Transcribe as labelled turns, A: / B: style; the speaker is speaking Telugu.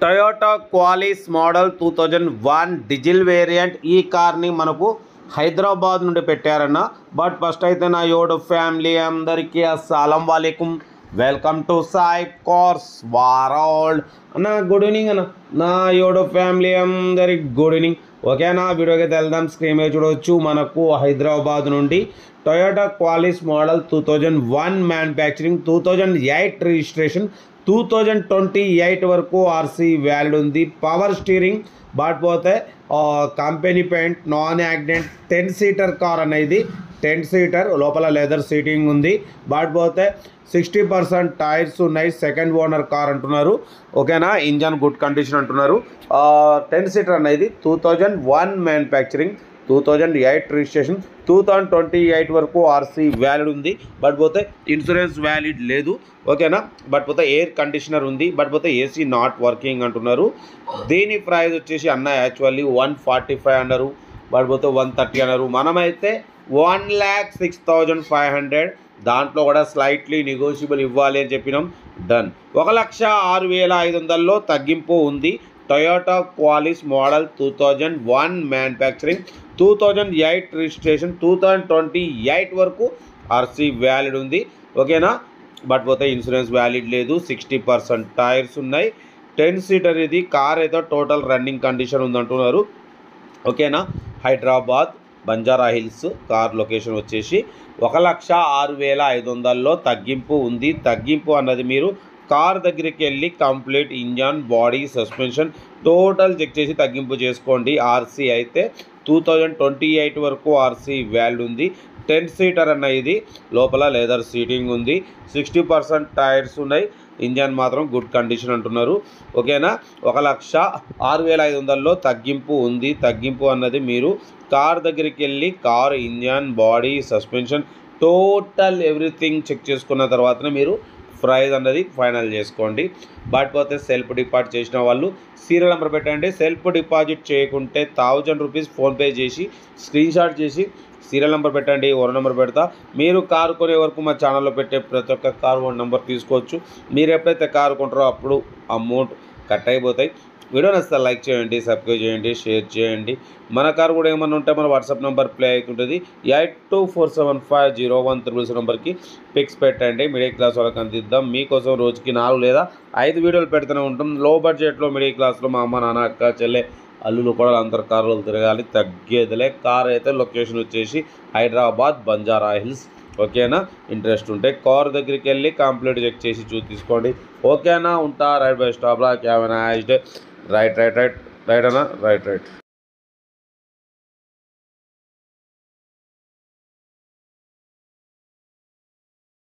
A: Toyota Qualis model 2001 diesel variant. ఈ కార్ని మనకు హైదరాబాద్ నుండి పెట్టారన్న. బట్ ఫస్ట్ అయితే నా యోడు ఫ్యామిలీ అందరికీ అస్సలం వాలేకుం, welcome to Sai cars world అన్న. గుడ్ ఈవినింగ్ అన్న. నా యోడు ఫ్యామిలీ అందరికి గుడ్ ఈవినింగ్. ఓకేనా, వీడియోకి వెళ్దాం. స్క్రీన్ మీద చూడవచ్చు, మనకు హైదరాబాద్ నుండి Toyota Qualis model 2001 manufacturing, 2008 registration, 2028 వరకు ఆర్సీ వ్యాలిడ్ ఉంది. పవర్ స్టీరింగ్ బాట్పోతే company paint, non accident 10 seater car అనేది. 10 సీటర్ లోపల లెదర్ సీటింగ్ ఉంది. బాట్పోతే 60% టైర్స్ ఉన్నాయి. సెకండ్ ఓనర్ కార్ అంటున్నారు. ఓకేనా, ఇంజన్ గుడ్ కండిషన్ అంటున్నారు. 10 సీటర్ అనేది 2001 మ్యానుఫ్యాక్చరింగ్, 2008 రిజిస్ట్రేషన్, 2028 వరకు ఆర్సీ వ్యాలిడ్ ఉంది. బట్ పోతే ఇన్సూరెన్స్ వ్యాలిడ్ లేదు. ఓకేనా, బట్ పోతే ఎయిర్ కండిషనర్ ఉంది. బట్ పోతే ఏసీ నాట్ వర్కింగ్ అంటున్నారు. దీని ప్రైస్ వచ్చేసి అన్న యాక్చువల్లీ 145 అన్నారు. బట్ పోతే 130 అన్నారు. మనమైతే 1,06,500, దాంట్లో కూడా స్లైట్లీ నెగోషియబుల్ ఇవ్వాలి అని చెప్పినాం. డన్. 1,06,500లో తగ్గింపు ఉంది. Toyota Qualis model 2001 manufacturing, 2008 registration, 2028 వరకు ఆర్సీ వ్యాలిడ్ ఉంది. ఓకేనా, బట్ పోతే ఇన్సూరెన్స్ వ్యాలిడ్ లేదు. 60% టైర్స్ ఉన్నాయి. 10 సీటర్ ఇది కార్ అయితే టోటల్ రన్నింగ్ కండిషన్ ఉందంటున్నారు. ఓకేనా, Hyderabad Banjara hills. Car location వచ్చేసి 1,06,500లో తగ్గింపు ఉంది. తగ్గింపు అన్నది మీరు కార్ దగ్గరికి వెళ్ళి complete engine, body, suspension total check చేసి తగ్గింపు చేసుకోండి. ఆర్సీ అయితే 2028 వరకు ఆర్సీ వ్యాలిడ్ ఉంది. 10 సీటర్ అన్న ఇది. లోపల లెదర్ సీటింగ్ ఉంది. 60% టైర్స్ ఉన్నాయి. ఇంజన్ మాత్రం గుడ్ కండిషన్ అంటున్నారు. ఓకేనా, 1,06,500లో తగ్గింపు ఉంది. తగ్గింపు అన్నది మీరు కార్ దగ్గరికి వెళ్ళి car engine, body, suspension total everything check చేసుకున్న తర్వాతనే మీరు ప్రైజ్ అన్నది ఫైనల్ చేసుకోండి. బట్ పోతే సెల్ఫ్ డిపాజిట్ చేసిన వాళ్ళు సీరియల్ నెంబర్ పెట్టండి. సెల్ఫ్ డిపాజిట్ చేయకుంటే 1000 రూపీస్ ఫోన్పే చేసి స్క్రీన్ షాట్ చేసి సీరియల్ నెంబర్ పెట్టండి. ఓన్ నెంబర్ పెడతా. మీరు కారు కొనే వరకు మా ఛానల్లో పెట్టే ప్రతి ఒక్క కారు ఓన్ నెంబర్ తీసుకోవచ్చు. మీరు ఎప్పుడైతే కారు కొంటారో అప్పుడు అమౌంట్ కట్ అయిపోతాయి. వీడియో నచ్చితే లైక్ చేయండి, సబ్స్క్రైబ్ చేయండి, షేర్ చేయండి. మన కారు కూడా ఏమన్నా ఉంటే మన వాట్సాప్ నెంబర్ ప్లే అవుతుంటుంది. 82475013 నెంబర్కి పిక్స్ పెట్టండి. మిడిల్ క్లాస్ వాళ్ళకి అందిద్దాం. మీకోసం రోజుకి 4 లేదా 5 వీడియోలు పెడుతూనే ఉంటాం. లో బడ్జెట్లో మిడిల్ క్లాస్లో మా అమ్మ, నాన్న, అక్క, చెల్లె, అల్లులు కూడా అందరు కార్లు తిరగాలి. తగ్గేదిలే. కార్ అయితే లొకేషన్ వచ్చేసి హైదరాబాద్ బంజారా హిల్స్. ఓకేనా, ఇంట్రెస్ట్ ఉంటే కార్ దగ్గరికి వెళ్ళి కంప్లీట్ చెక్ చేసి తీసుకోండి. ఓకేనా, ఉంటా. రైట్ బై స్టాప్ రా. క్యావ్ నైస్ డే. రైట్ అన్న, రైట్.